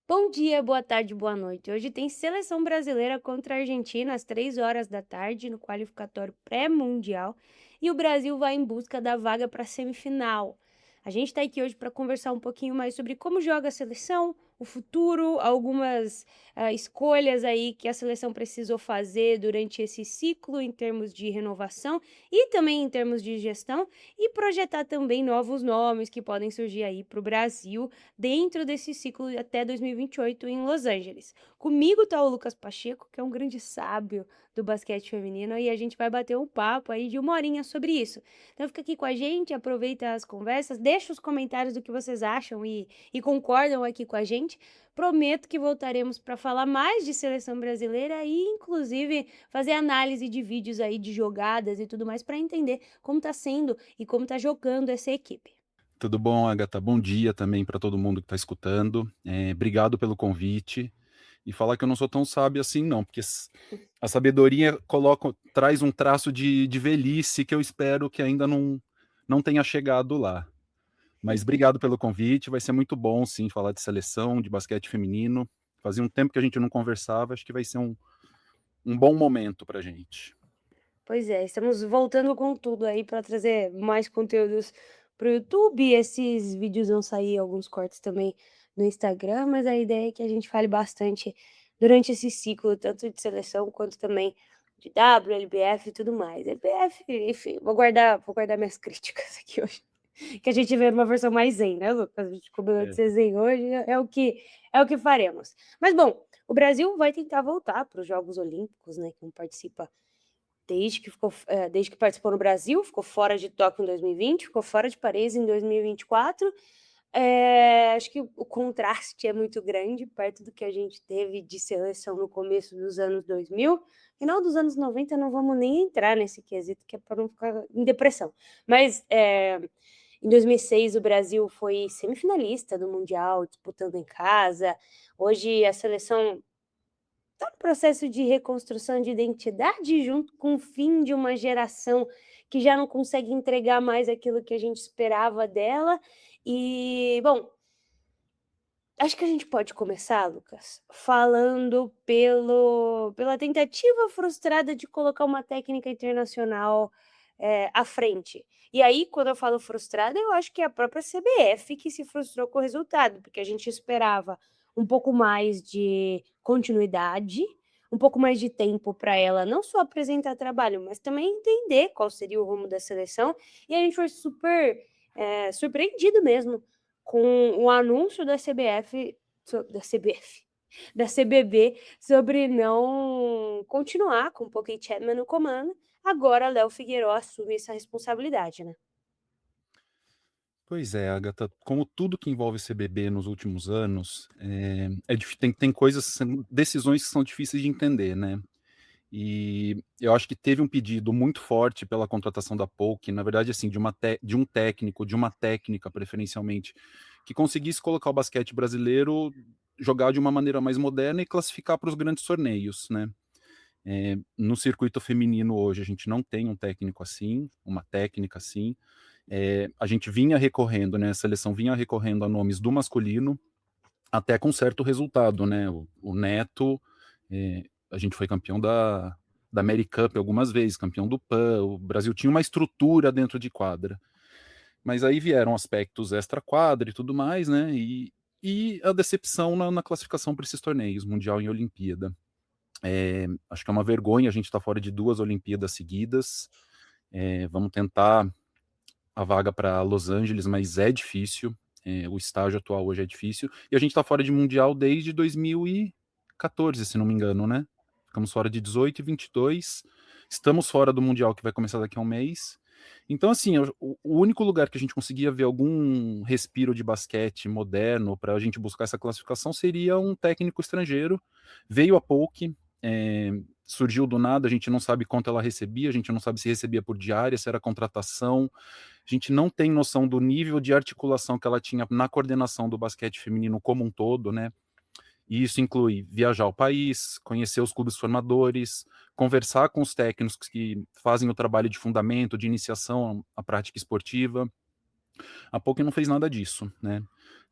Bom dia, boa tarde, boa noite. Hoje tem seleção brasileira contra a Argentina às 3 horas da tarde no qualificatório pré-mundial e o Brasil vai em busca da vaga para a semifinal. A gente está aqui hoje para conversar um pouquinho mais sobre como joga a seleção, o futuro, algumas escolhas aí que a seleção precisou fazer durante esse ciclo em termos de renovação e também em termos de gestão e projetar também novos nomes que podem surgir aí para o Brasil dentro desse ciclo até 2028 em Los Angeles. Comigo tá o Lucas Pacheco, que é um grande sábio do basquete feminino, e a gente vai bater um papo aí de 1 horinha sobre isso. Então fica aqui com a gente, aproveita as conversas, deixa os comentários do que vocês acham e concordam aqui com a gente. Prometo que voltaremos para falar mais de seleção brasileira e, inclusive, fazer análise de vídeos aí de jogadas e tudo mais para entender como está sendo e como está jogando essa equipe. Tudo bom, Agatha? Bom dia também para todo mundo que está escutando. Obrigado pelo convite. E falar que eu não sou tão sábio assim, não, porque a sabedoria traz um traço de velhice que eu espero que ainda não tenha chegado lá. Mas obrigado pelo convite. Vai ser muito bom, sim, falar de seleção, de basquete feminino. Fazia um tempo que a gente não conversava, acho que vai ser um bom momento para gente. Pois é, estamos voltando com tudo aí para trazer mais conteúdos para o YouTube. Esses vídeos vão sair, alguns cortes também no Instagram, mas a ideia é que a gente fale bastante durante esse ciclo, tanto de seleção quanto também de W, LBF e tudo mais. LBF, enfim, vou guardar minhas críticas aqui hoje. Que a gente vê numa versão mais zen, né, Lucas? A gente combinou de É. ser zen hoje, é o que faremos. Mas bom, o Brasil vai tentar voltar para os Jogos Olímpicos, né, que não participa desde que participou no Brasil, ficou fora de Tóquio em 2020, ficou fora de Paris em 2024. Acho que o contraste é muito grande perto do que a gente teve de seleção no começo dos anos 2000. Final dos anos 90 não vamos nem entrar nesse quesito, que é para não ficar em depressão. Mas, em 2006 o Brasil foi semifinalista do mundial, disputando em casa. Hoje a seleção tá no processo de reconstrução de identidade junto com o fim de uma geração que já não consegue entregar mais aquilo que a gente esperava dela. E, bom, acho que a gente pode começar, Lucas, falando pela tentativa frustrada de colocar uma técnica internacional, à frente. E aí, quando eu falo frustrada, eu acho que é a própria CBF que se frustrou com o resultado, porque a gente esperava um pouco mais de continuidade, um pouco mais de tempo para ela não só apresentar trabalho, mas também entender qual seria o rumo da seleção, e a gente foi super, surpreendido mesmo com o anúncio da CBF da CBF, da CBB sobre não continuar com o Pocket Chapman no comando, agora Léo Figueiredo assume essa responsabilidade, né. Pois é, Agatha, como tudo que envolve CBB nos últimos anos, tem coisas, decisões que são difíceis de entender, né? E eu acho que teve um pedido muito forte pela contratação da Polk, na verdade, assim, de um técnico, de uma técnica, preferencialmente, que conseguisse colocar o basquete brasileiro, jogar de uma maneira mais moderna e classificar para os grandes torneios, né? No circuito feminino hoje, a gente não tem um técnico assim, uma técnica assim. A gente vinha recorrendo, né? A seleção vinha recorrendo a nomes do masculino, até com certo resultado, né? O Neto, a gente foi campeão da AmeriCup algumas vezes, campeão do PAN, o Brasil tinha uma estrutura dentro de quadra. Mas aí vieram aspectos extra-quadra e tudo mais, né? E a decepção na classificação para esses torneios, Mundial e Olimpíada. Acho que é uma vergonha a gente estar fora de 2 Olimpíadas seguidas. Vamos tentar a vaga para Los Angeles, mas é difícil. O estágio atual hoje é difícil. E a gente está fora de Mundial desde 2014, se não me engano, né? Ficamos fora de 18 e 22. Estamos fora do Mundial que vai começar daqui a um mês. Então, assim, o único lugar que a gente conseguia ver algum respiro de basquete moderno para a gente buscar essa classificação seria um técnico estrangeiro. Veio a Polk, surgiu do nada, a gente não sabe quanto ela recebia, a gente não sabe se recebia por diária, se era contratação, a gente não tem noção do nível de articulação que ela tinha na coordenação do basquete feminino como um todo, né? E isso inclui viajar ao país, conhecer os clubes formadores, conversar com os técnicos que fazem o trabalho de fundamento, de iniciação à prática esportiva. A POC não fez nada disso, né?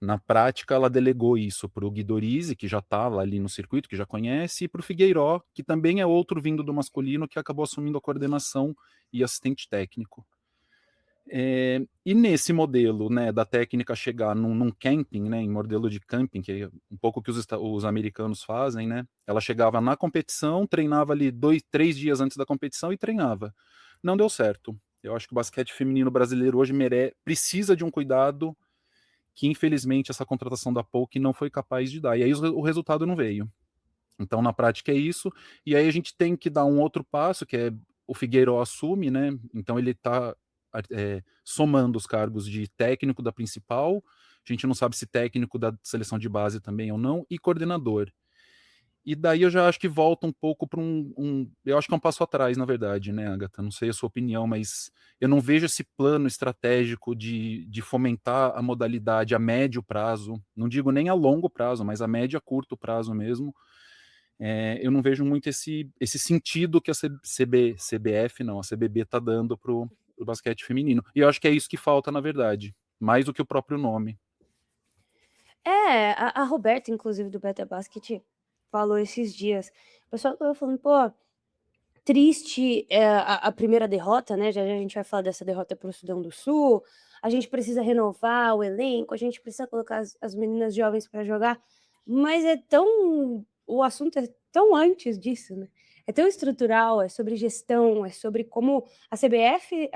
Na prática, ela delegou isso para o Guidorizzi, que já estava ali no circuito, que já conhece, e para o Figueiró, que também é outro vindo do masculino, que acabou assumindo a coordenação e assistente técnico. E nesse modelo, né, da técnica chegar num camping, né, em modelo de camping, que é um pouco o que os americanos fazem, né, ela chegava na competição, treinava ali 2, 3 dias antes da competição e treinava. Não deu certo. Eu acho que o basquete feminino brasileiro hoje precisa de um cuidado que, infelizmente, essa contratação da POC não foi capaz de dar. E aí o resultado não veio. Então, na prática, é isso. E aí a gente tem que dar um outro passo, que é o Figueiró assume, né? Então ele está somando os cargos de técnico da principal, a gente não sabe se técnico da seleção de base também ou não, e coordenador. E daí eu já acho que volta um pouco para eu acho que é um passo atrás, na verdade, né, Agatha? Não sei a sua opinião, mas eu não vejo esse plano estratégico de fomentar a modalidade a médio prazo, não digo nem a longo prazo, mas a médio a curto prazo mesmo. Eu não vejo muito esse sentido que a CBF, não, a CBB está dando para o basquete feminino. E eu acho que é isso que falta, na verdade, mais do que o próprio nome. A Roberta, inclusive, do Beta Basket, falou esses dias. O pessoal estava falando, pô, triste a primeira derrota, né? Já já a gente vai falar dessa derrota para o Sudão do Sul. A gente precisa renovar o elenco, a gente precisa colocar as meninas jovens para jogar, mas o assunto é tão antes disso, né? É tão estrutural, é sobre gestão, é sobre como a CBF,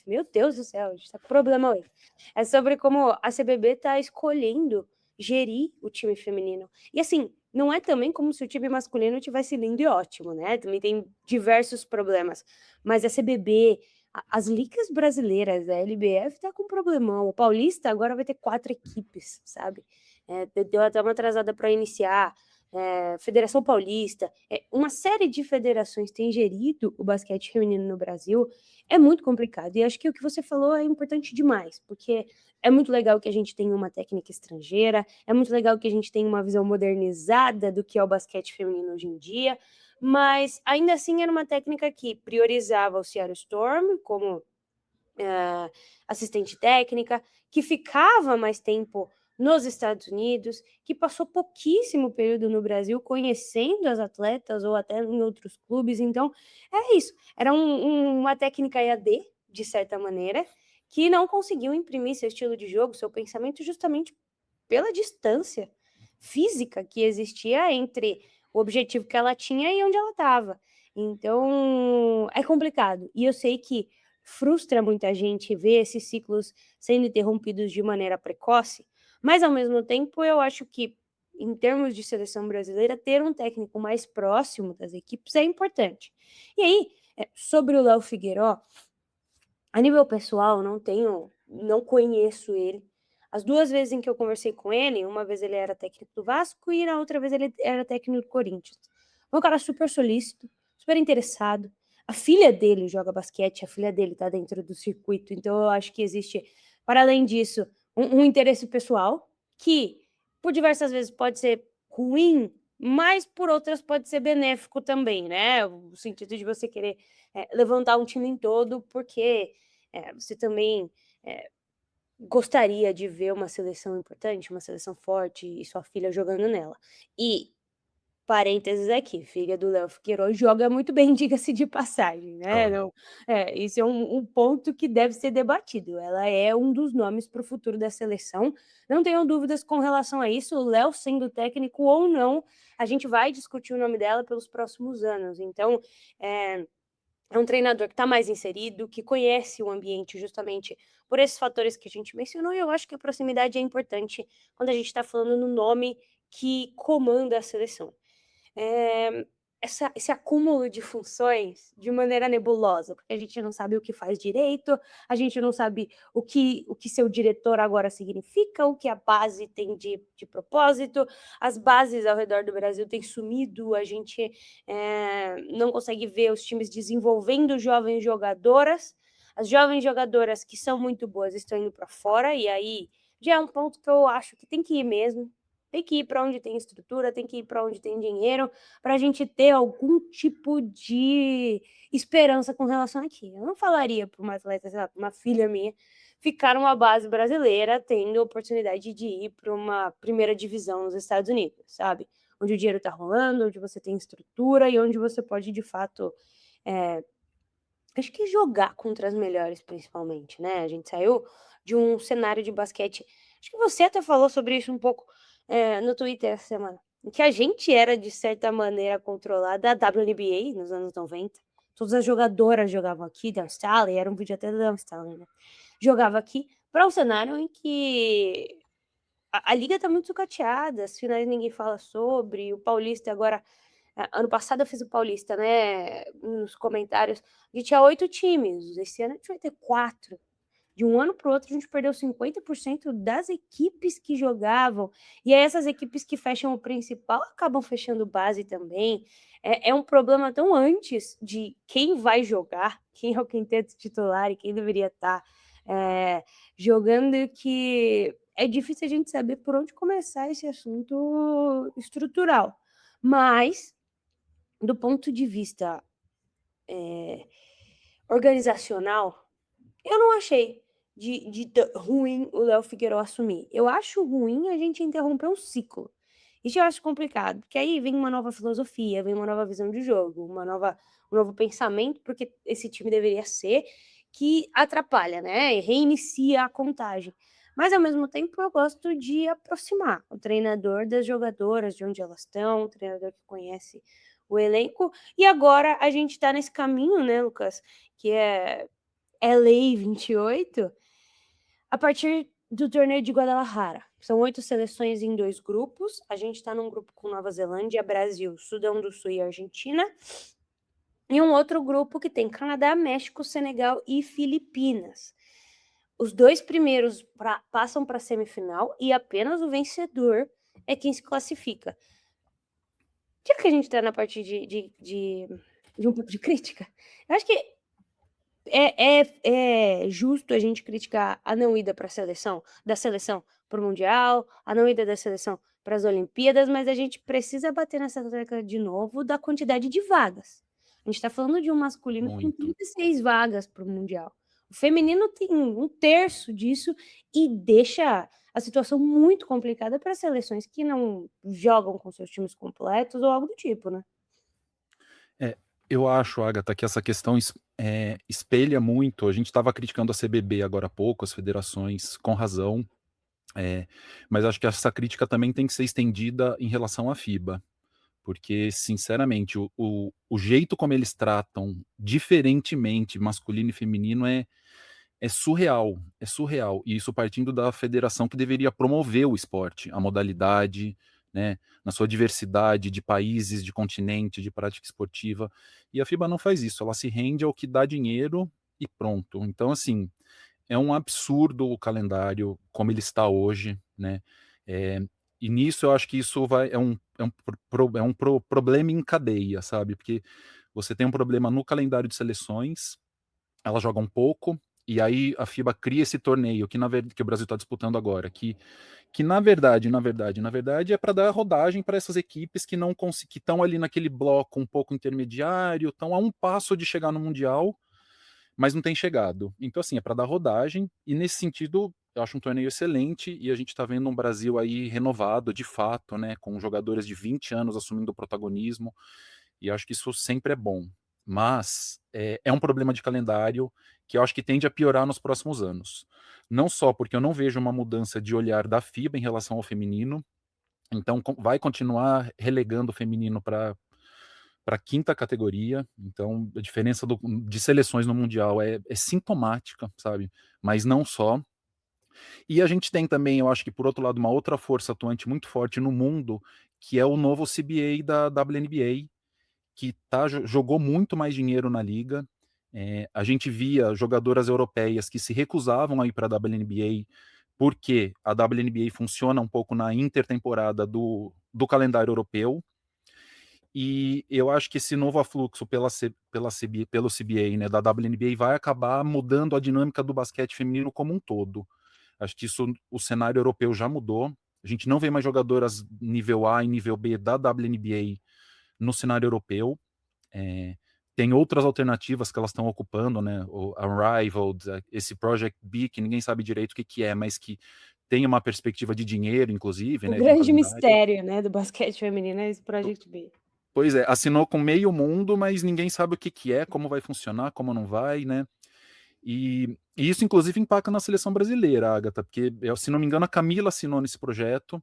meu Deus do céu, a gente tá com problema hoje. É sobre como a CBB tá escolhendo gerir o time feminino. E assim, não é também como se o time masculino tivesse lindo e ótimo, né, também tem diversos problemas, mas a CBB, as ligas brasileiras, a LBF tá com um problemão, o Paulista agora vai ter 4 equipes, sabe, deu até uma atrasada para iniciar, Federação Paulista, uma série de federações tem gerido o basquete feminino no Brasil, é muito complicado, e acho que o que você falou é importante demais, porque é muito legal que a gente tenha uma técnica estrangeira, é muito legal que a gente tenha uma visão modernizada do que é o basquete feminino hoje em dia, mas ainda assim era uma técnica que priorizava o Seattle Storm como assistente técnica, que ficava mais tempo nos Estados Unidos, que passou pouquíssimo período no Brasil conhecendo as atletas ou até em outros clubes. Então, é isso. Era uma técnica EAD, de certa maneira, que não conseguiu imprimir seu estilo de jogo, seu pensamento, justamente pela distância física que existia entre o objetivo que ela tinha e onde ela estava. Então, é complicado. E eu sei que frustra muita gente ver esses ciclos sendo interrompidos de maneira precoce, mas ao mesmo tempo eu acho que, em termos de seleção brasileira, ter um técnico mais próximo das equipes é importante. E aí, sobre o Léo Figueiró, a nível pessoal, não conheço ele. As 2 vezes em que eu conversei com ele, uma vez ele era técnico do Vasco e na outra vez ele era técnico do Corinthians. Foi um cara super solícito, super interessado. A filha dele joga basquete, a filha dele tá dentro do circuito, então eu acho que existe, para além disso, um interesse pessoal, que por diversas vezes pode ser ruim, mas por outras pode ser benéfico também, né, o sentido de você querer, levantar um time em todo, porque você também gostaria de ver uma seleção importante, uma seleção forte e sua filha jogando nela. E, parênteses aqui, filha do Léo Figueiredo joga muito bem, diga-se de passagem, né, Claro. não isso é um ponto que deve ser debatido. Ela é um dos nomes para o futuro da seleção, não tenho dúvidas com relação a isso, o Léo sendo técnico ou não, a gente vai discutir o nome dela pelos próximos anos. Então, é um treinador que está mais inserido, que conhece o ambiente justamente por esses fatores que a gente mencionou, e eu acho que a proximidade é importante quando a gente está falando no nome que comanda a seleção. Eh, esse acúmulo de funções de maneira nebulosa, porque a gente não sabe o que faz direito, a gente não sabe o que seu diretor agora significa, o que a base tem de propósito, as bases ao redor do Brasil têm sumido, a gente, não consegue ver os times desenvolvendo jovens jogadoras, as jovens jogadoras que são muito boas estão indo para fora, e aí já é um ponto que eu acho que tem que ir mesmo, tem que ir para onde tem estrutura, tem que ir para onde tem dinheiro, para a gente ter algum tipo de esperança com relação aqui. Eu não falaria para uma atleta, sei lá, pra uma filha minha, ficar numa base brasileira, tendo a oportunidade de ir para uma primeira divisão nos Estados Unidos, sabe? Onde o dinheiro está rolando, onde você tem estrutura e onde você pode, de fato, eh, acho que jogar contra as melhores, principalmente, né? A gente saiu de um cenário de basquete. Acho que você até falou sobre isso um pouco no Twitter essa semana. Em que a gente era, de certa maneira, controlada a WNBA nos anos 90. Todas as jogadoras jogavam aqui, Dan Staley, era um vídeo até da Dan Staley, né? Jogava aqui para um cenário em que a liga tá muito sucateada, as finais ninguém fala sobre, o Paulista agora ano passado eu fiz o Paulista, né, nos comentários, a gente tinha 8 times, esse ano a gente vai ter 4. De um ano para o outro a gente perdeu 50% das equipes que jogavam, e aí essas equipes que fecham o principal acabam fechando base também. É um problema tão antes de quem vai jogar, quem é o quinteto titular e quem deveria estar, jogando, que é difícil a gente saber por onde começar esse assunto estrutural. Mas, do ponto de vista, eh, organizacional, eu não achei de ruim o Léo Figueiredo assumir. Eu acho ruim a gente interromper um ciclo. Isso eu acho complicado, porque aí vem uma nova filosofia, vem uma nova visão de jogo, um novo pensamento, porque esse time deveria ser, que atrapalha, né, e reinicia a contagem. Mas ao mesmo tempo eu gosto de aproximar o treinador das jogadoras, de onde elas estão, o treinador que conhece o elenco. E agora a gente tá nesse caminho, né, Lucas, que é LA 28, a partir do torneio de Guadalajara. São 8 seleções em 2 grupos. A gente está num grupo com Nova Zelândia, Brasil, Sudão do Sul e Argentina. E um outro grupo que tem Canadá, México, Senegal e Filipinas. Os 2 primeiros passam para a semifinal e apenas o vencedor é quem se classifica. Já que a gente está na parte de um pouco de crítica, eu acho que é justo a gente criticar a não ida para a seleção da seleção para o mundial, a não ida da seleção para as Olimpíadas, mas a gente precisa bater nessa tecla de novo da quantidade de vagas. A gente está falando de um masculino com Muito. 36 vagas para o mundial. O feminino tem um terço disso e deixa a situação muito complicada para seleções que não jogam com seus times completos ou algo do tipo, né. É, eu acho, Agatha, que essa questão espelha muito. A gente estava criticando a CBB agora há pouco, as federações, com razão, mas acho que essa crítica também tem que ser estendida em relação à FIBA, porque, sinceramente, o jeito como eles tratam diferentemente masculino e feminino é surreal, é surreal. E isso partindo da federação que deveria promover o esporte, a modalidade, né, na sua diversidade de países, de continente, de prática esportiva. E a FIBA não faz isso, ela se rende ao que dá dinheiro e pronto. Então, assim, é um absurdo o calendário como ele está hoje, né? Eh, e nisso eu acho que isso é um problema em cadeia, sabe? Porque você tem um problema no calendário de seleções, elas jogam pouco, e aí a FIBA cria esse torneio que o Brasil está disputando agora, que na verdade é para dar rodagem para essas equipes que não que estão ali naquele bloco um pouco intermediário, estão a um passo de chegar no Mundial, mas não tem chegado. Então, assim, é para dar rodagem, e nesse sentido, eu acho um torneio excelente, e a gente está vendo um Brasil aí renovado, de fato, né, com jogadores de 20 anos assumindo o protagonismo, e acho que isso sempre é bom. Mas é um problema de calendário que eu acho que tende a piorar nos próximos anos. Não só porque eu não vejo uma mudança de olhar da FIBA em relação ao feminino, então vai continuar relegando o feminino para a quinta categoria, então a diferença de seleções no Mundial é sintomática, sabe? Mas não só. E a gente tem também, eu acho que por outro lado, uma outra força atuante muito forte no mundo, que é o novo CBA da WNBA, que jogou muito mais dinheiro na liga. A gente via jogadoras europeias que se recusavam a ir para a WNBA, porque a WNBA funciona um pouco na intertemporada do calendário europeu, e eu acho que esse novo afluxo pelo CBA, né, da WNBA, vai acabar mudando a dinâmica do basquete feminino como um todo. Acho que isso, o cenário europeu já mudou. A gente não vê mais jogadoras nível A e nível B da WNBA no cenário europeu. É, tem outras alternativas que elas estão ocupando, né, o Unrivaled, esse Project B, que ninguém sabe direito o que que é, mas que tem uma perspectiva de dinheiro, inclusive, O né, de um grande calendário. mistério, né, do basquete feminino é esse Project B. Pois é, assinou com meio mundo, mas ninguém sabe o que que é, como vai funcionar, como não vai, né. E isso inclusive impacta na seleção brasileira, Agatha, porque se não me engano a Camila assinou nesse projeto,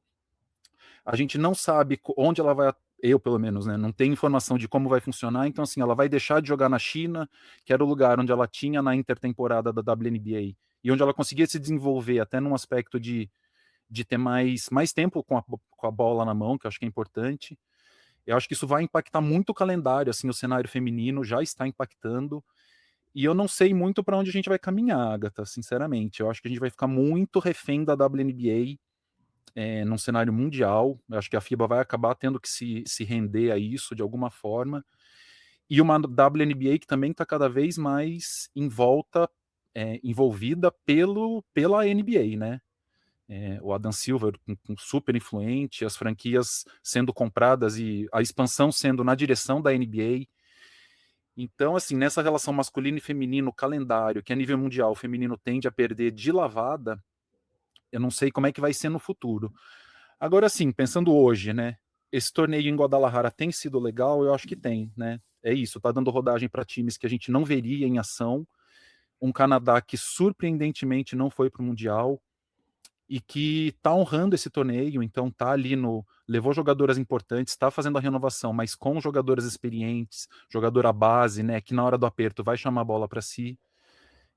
a gente não sabe onde ela vai, eu pelo menos, né, não tenho informação de como vai funcionar, então assim, ela vai deixar de jogar na China, que era o lugar onde ela tinha na intertemporada da WNBA, e onde ela conseguia se desenvolver até num aspecto de ter mais tempo com a bola na mão, que eu acho que é importante. Eu acho que isso vai impactar muito o calendário, assim, o cenário feminino já está impactando, e eu não sei muito para onde a gente vai caminhar, Agatha, sinceramente. Eu acho que a gente vai ficar muito refém da WNBA, num cenário mundial. Eu acho que a FIBA vai acabar tendo que se render a isso de alguma forma. E uma WNBA que também está cada vez mais envolvida pela NBA, né? O Adam Silver super influente, as franquias sendo compradas e a expansão sendo na direção da NBA. Então, assim, nessa relação masculino e feminino, o calendário, que a nível mundial o feminino tende a perder de lavada, eu não sei como é que vai ser no futuro. Agora, sim, pensando hoje, né? Esse torneio em Guadalajara tem sido legal? Eu acho que tem, né? É isso, tá dando rodagem para times que a gente não veria em ação. Um Canadá que surpreendentemente não foi para o Mundial e que tá honrando esse torneio, então tá ali no. Levou jogadoras importantes, está fazendo a renovação, mas com jogadoras experientes, jogadora base, né? Que na hora do aperto vai chamar a bola para si.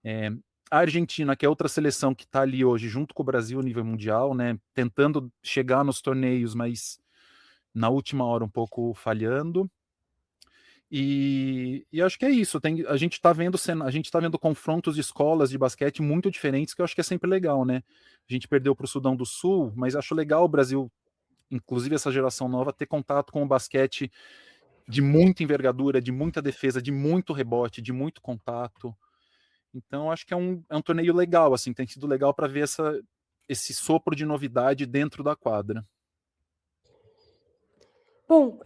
É, a Argentina, que é outra seleção que está ali hoje, junto com o Brasil a nível mundial, né? Tentando chegar nos torneios, mas na última hora um pouco falhando. E acho que é isso. A gente está vendo confrontos de escolas de basquete muito diferentes, que eu acho que é sempre legal, né? A gente perdeu para o Sudão do Sul, mas acho legal o Brasil, inclusive essa geração nova, ter contato com o basquete de muita envergadura, de muita defesa, de muito rebote, de muito contato. Então, acho que é um torneio legal, assim, tem sido legal para ver esse sopro de novidade dentro da quadra. Bom,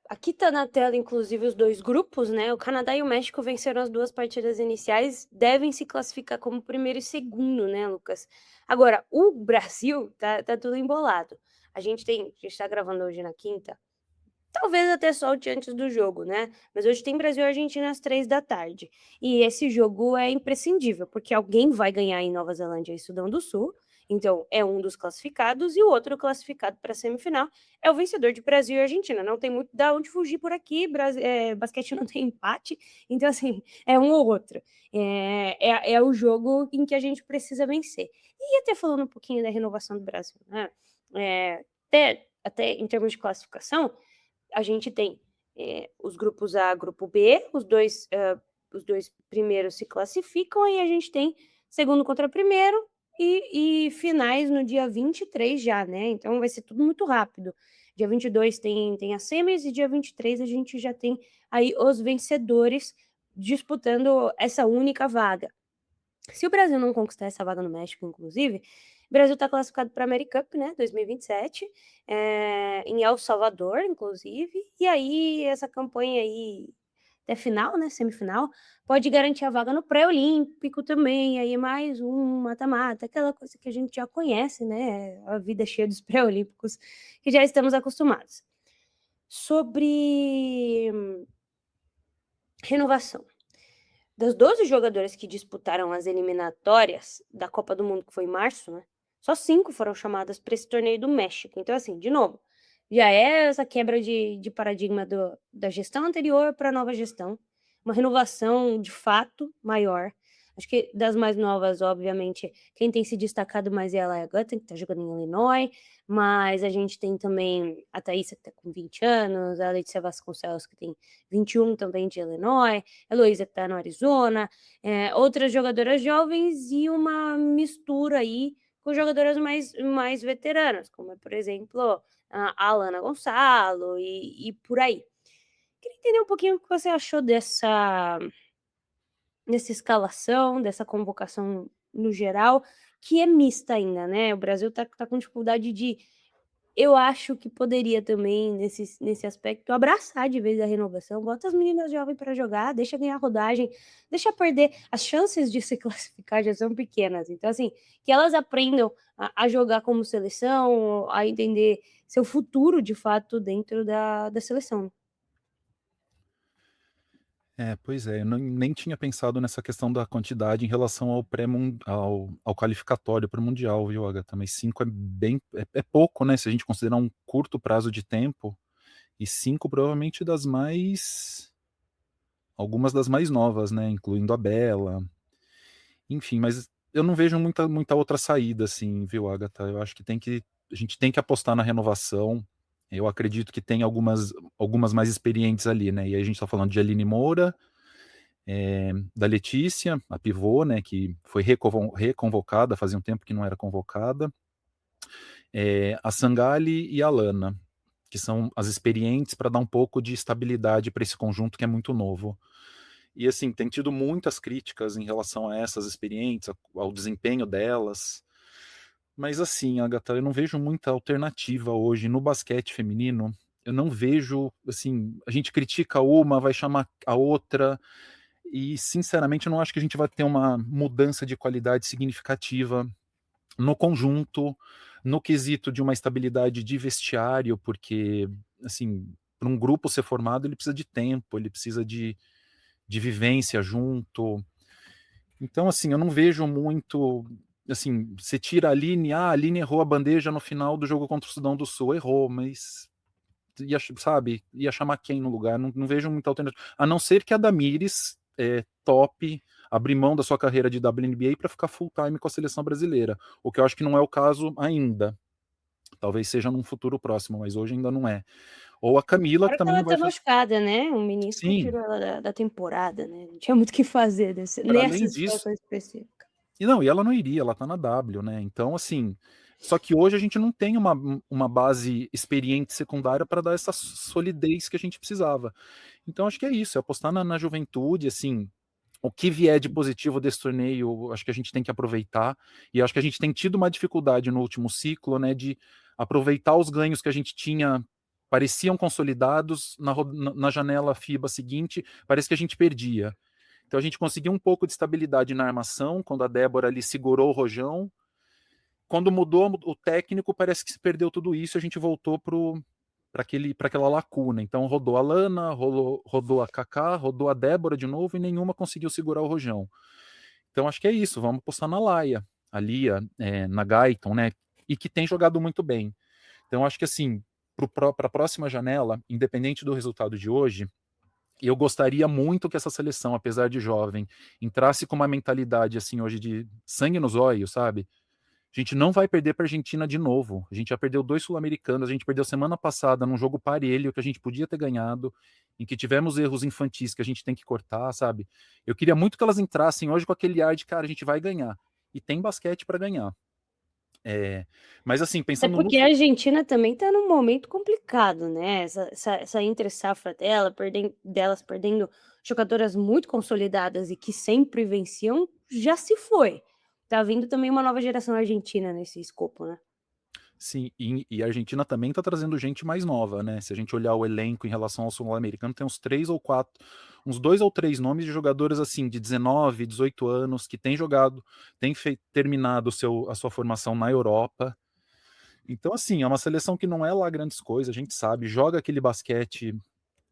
aqui tá na tela, inclusive, os 2 grupos, né, o Canadá e o México venceram as 2 partidas iniciais, devem se classificar como primeiro e segundo, né, Lucas. Agora, o Brasil tá tudo embolado. A gente tá gravando hoje na quinta, talvez até solte antes do jogo, né, mas hoje tem Brasil e Argentina às 15h. E esse jogo é imprescindível, porque alguém vai ganhar em Nova Zelândia e Sudão do Sul, então é um dos classificados e o outro classificado pra semifinal é o vencedor de Brasil e Argentina, não tem muito da onde fugir por aqui, basquete não tem empate, então assim, é um ou outro. É o jogo em que a gente precisa vencer. E até falando um pouquinho da renovação do Brasil, né, até em termos de classificação, a gente tem, os grupos A, grupo B, os dois primeiros se classificam, aí a gente tem segundo contra primeiro e finais no dia 23 já, né, então vai ser tudo muito rápido. Dia 22 tem as semis e dia 23 a gente já tem aí os vencedores disputando essa única vaga. Se o Brasil não conquistar essa vaga no México, inclusive, o Brasil está classificado para a AmeriCup, né, 2027, em El Salvador, inclusive, e aí essa campanha aí até final, né, semifinal, pode garantir a vaga no pré-olímpico também, aí mais um mata-mata, aquela coisa que a gente já conhece, né, a vida cheia dos pré-olímpicos, que já estamos acostumados. Sobre renovação. Das 12 jogadoras que disputaram as eliminatórias da Copa do Mundo, que foi em março, né, só 5 foram chamadas para esse torneio do México. Então, assim, de novo, já é essa quebra de paradigma da gestão anterior para a nova gestão, uma renovação de fato maior. Acho que das mais novas, obviamente, quem tem se destacado mais é a Laia Gutton, que está jogando em Illinois, mas a gente tem também a Thaísa, que está com 20 anos, a Letícia Vasconcelos, que tem 21 também, de Illinois, a Heloísa, que está no Arizona, outras jogadoras jovens e uma mistura aí com jogadoras mais veteranas, como, por exemplo, a Alana Gonçalo e por aí. Queria entender um pouquinho o que você achou dessa escalação, dessa convocação no geral, que é mista ainda, né, o Brasil tá com dificuldade de eu acho que poderia também, nesse aspecto, abraçar de vez a renovação, bota as meninas jovens para jogar, deixa ganhar rodagem, deixa perder. As chances de se classificar já são pequenas, então, assim, que elas aprendam a jogar como seleção, a entender seu futuro, de fato, dentro da seleção. É, pois é, eu nem tinha pensado nessa questão da quantidade em relação ao ao qualificatório para o mundial, viu, Agatha? Mas 5 é bem é pouco, né, se a gente considerar um curto prazo de tempo, e 5 provavelmente das mais algumas das mais novas, né, incluindo a Bela, enfim, mas eu não vejo muita outra saída, assim, viu, Agatha? Eu acho que a gente tem que apostar na renovação. Eu acredito que tem algumas mais experientes ali, né, e aí a gente tá falando de Aline Moura, da Letícia, a pivô, né, que foi reconvocada, fazia um tempo que não era convocada, a Sangali e a Lana, que são as experientes para dar um pouco de estabilidade para esse conjunto que é muito novo. E assim, tem tido muitas críticas em relação a essas experientes, ao desempenho delas. Mas assim, Agatha, eu não vejo muita alternativa hoje no basquete feminino. Eu não vejo, assim, a gente critica uma, vai chamar a outra, e sinceramente eu não acho que a gente vai ter uma mudança de qualidade significativa no conjunto, no quesito de uma estabilidade de vestiário, porque, assim, para um grupo ser formado, ele precisa de tempo, ele precisa de vivência junto. Então, assim, eu não vejo muito. Assim, você tira a Aline, a Aline errou a bandeja no final do jogo contra o Sudão do Sul, errou, mas sabe, ia chamar quem no lugar? Não vejo muita alternativa. A não ser que a Damires top, abrir mão da sua carreira de WNBA para ficar full time com a seleção brasileira. O que eu acho que não é o caso ainda. Talvez seja num futuro próximo, mas hoje ainda não é. Ou a Camila, que Fora que também ela não vai tá fazer. machucada, né, o menisco Sim, tirou ela da temporada, né, não tinha muito o que fazer para nessa além disso. situação específica. E não, e ela não iria, ela tá na W, né? Então, assim. Só que hoje a gente não tem uma base experiente secundária para dar essa solidez que a gente precisava. Então, acho que é isso, é apostar na juventude, assim. O que vier de positivo desse torneio, acho que a gente tem que aproveitar. E acho que a gente tem tido uma dificuldade no último ciclo, né, de aproveitar os ganhos que a gente tinha, pareciam consolidados, na janela FIBA seguinte, parece que a gente perdia. Então a gente conseguiu um pouco de estabilidade na armação, quando a Débora ali segurou o rojão. Quando mudou o técnico, parece que se perdeu tudo isso, a gente voltou para aquela lacuna. Então rodou a Lana, rodou a Kaká, rodou a Débora de novo e nenhuma conseguiu segurar o rojão. Então acho que é isso, vamos postar na Laia, a Lia, na Gaiton, né? E que tem jogado muito bem. Então acho que assim, para a próxima janela, independente do resultado de hoje, eu gostaria muito que essa seleção, apesar de jovem, entrasse com uma mentalidade assim hoje de sangue nos olhos, sabe? A gente não vai perder para a Argentina de novo. A gente já perdeu 2 sul-americanos, a gente perdeu semana passada num jogo parelho que a gente podia ter ganhado, em que tivemos erros infantis que a gente tem que cortar, sabe? Eu queria muito que elas entrassem hoje com aquele ar de, cara, a gente vai ganhar. E tem basquete para ganhar. Mas assim, Até pensando no porque a Argentina também tá num momento complicado, né, essa entre safra delas perdendo jogadoras muito consolidadas e que sempre venciam, já se foi. Tá vindo também uma nova geração argentina nesse escopo, né. sim, e a Argentina também está trazendo gente mais nova, né? Se a gente olhar o elenco em relação ao sul-americano, tem uns 3 ou 4, uns 2 ou 3 nomes de jogadores assim, de 19, 18 anos, que têm jogado, têm terminado a sua formação na Europa. Então, assim, é uma seleção que não é lá grandes coisas, a gente sabe, joga aquele basquete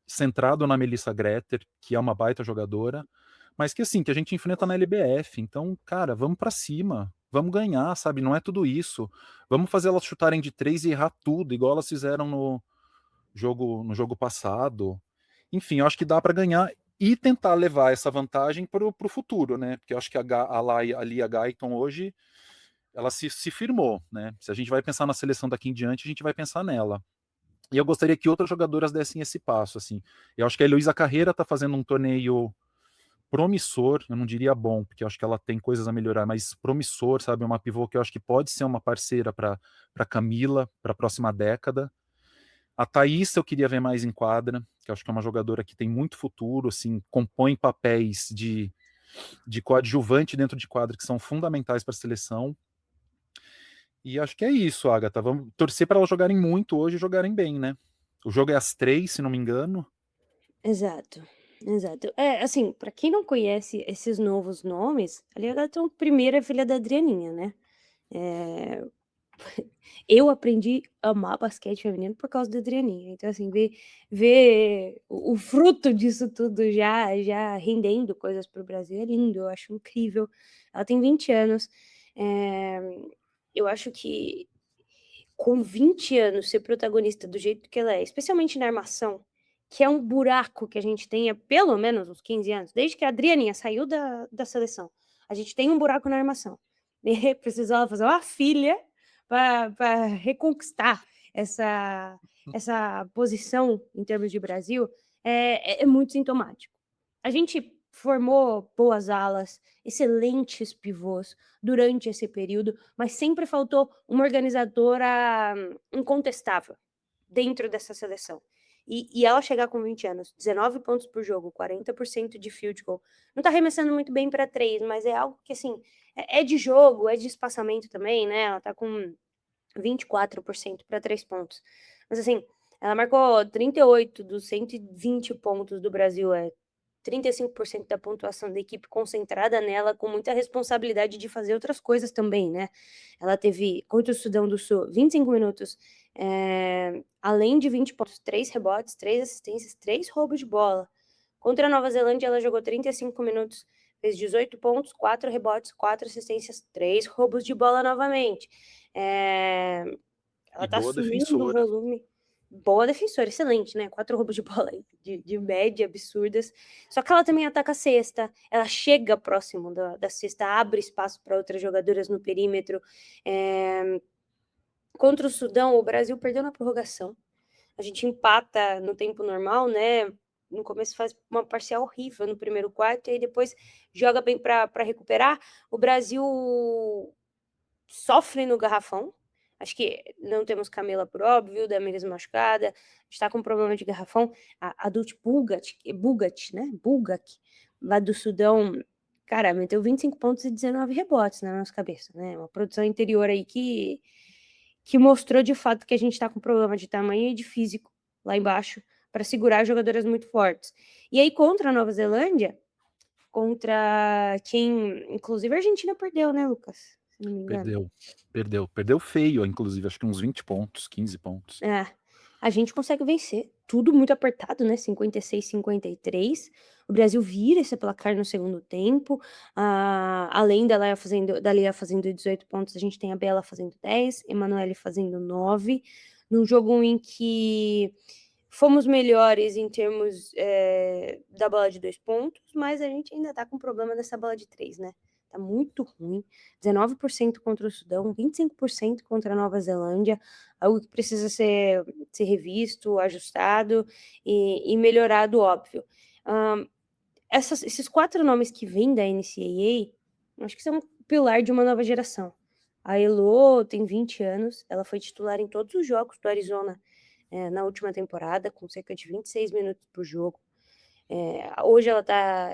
centrado na Melissa Greter, que é uma baita jogadora, mas que assim, que a gente enfrenta na LBF. Então, cara, vamos para cima, vamos ganhar, sabe? Não é tudo isso. Vamos fazer elas chutarem de 3 e errar tudo, igual elas fizeram no jogo passado. Enfim, eu acho que dá para ganhar e tentar levar essa vantagem para o futuro, né? Porque eu acho que a Lia Guyton hoje ela se firmou, né? Se a gente vai pensar na seleção daqui em diante, a gente vai pensar nela. E eu gostaria que outras jogadoras dessem esse passo, assim. Eu acho que a Heloísa Carreira está fazendo um torneio promissor, eu não diria bom, porque eu acho que ela tem coisas a melhorar, mas promissor, sabe? Uma pivô que eu acho que pode ser uma parceira para Camila, para a próxima década. A Thaís eu queria ver mais em quadra, que eu acho que é uma jogadora que tem muito futuro, assim, compõe papéis de coadjuvante dentro de quadra que são fundamentais para a seleção. E acho que é isso, Agatha. Vamos torcer para elas jogarem muito hoje e jogarem bem, né? O jogo é às 3, se não me engano. Exato, exato. É, assim, pra quem não conhece esses novos nomes, a Lia Gatton primeiro é filha da Adrianinha, né. Eh, eu aprendi a amar basquete feminino por causa da Adrianinha, então assim, ver o fruto disso tudo já rendendo coisas para o Brasil é lindo, eu acho incrível. Ela tem 20 anos, eh, eu acho que com 20 anos ser protagonista do jeito que ela é, especialmente na armação, que é um buraco que a gente tem há pelo menos uns 15 anos, desde que a Adrianinha saiu da seleção, a gente tem um buraco na armação. E precisou ela fazer uma filha para reconquistar essa essa posição em termos de Brasil, é muito sintomático. A gente formou boas alas, excelentes pivôs durante esse período, mas sempre faltou uma organizadora incontestável dentro dessa seleção. E ela chegar com 20 anos, 19 pontos por jogo, 40% de field goal, não tá arremessando muito bem para 3, mas é algo que, assim, é de jogo, é de espaçamento também, né, ela tá com 24% para 3 pontos. Mas, assim, ela marcou 38 dos 120 pontos do Brasil, 35% da pontuação da equipe concentrada nela, com muita responsabilidade de fazer outras coisas também, né. Ela teve contra o Sudão do Sul 25 minutos, além de 20 pontos, 3 rebotes, 3 assistências, 3 roubos de bola. Contra a Nova Zelândia, ela jogou 35 minutos, fez 18 pontos, 4 rebotes, 4 assistências, 3 roubos de bola novamente. Eh, E ela tá boa assumindo um defensora. volume. Boa defensora, excelente, né, 4 roubos de bola aí de média absurdas. Só que ela também ataca a cesta, ela chega próximo da cesta, abre espaço para outras jogadoras no perímetro. Eh, contra o Sudão, o Brasil perdeu na prorrogação. A gente empata no tempo normal, né, no começo faz uma parcial horrível no primeiro quarto e aí depois joga bem para recuperar. O Brasil sofre no garrafão, acho que não temos Camila por óbvio, Damiris machucada, está com problema de garrafão, a Dult Bulgat, né, Bulgak, lá do Sudão, cara, meteu 25 pontos e 19 rebotes na nossa cabeça, né, uma produção interior aí que mostrou de fato que a gente está com problema de tamanho e de físico lá embaixo, para segurar jogadoras muito fortes. E aí contra a Nova Zelândia, contra quem inclusive a Argentina perdeu, né, Lucas? Se não me engano. Perdeu, perdeu. Perdeu feio, inclusive, acho que uns 20 pontos, 15 pontos. É, a gente consegue vencer, tudo muito apertado, né, 56-53. O Brasil vira esse placar no segundo tempo, além da Leia fazendo 18 pontos, a gente tem a Bela fazendo 10, Emanuele fazendo 9, num jogo em que fomos melhores em termos, da bola de 2 pontos, mas a gente ainda tá com problema dessa bola de 3, né, tá muito ruim, 19% contra o Sudão, 25% contra a Nova Zelândia, algo que precisa ser revisto, ajustado e melhorado, óbvio. Hã, esses 4 nomes que vêm da NCAA, acho que são o pilar de uma nova geração. A Elo tem 20 anos, ela foi titular em todos os jogos do Arizona, na última temporada, com cerca de 26 minutos por jogo. Hoje ela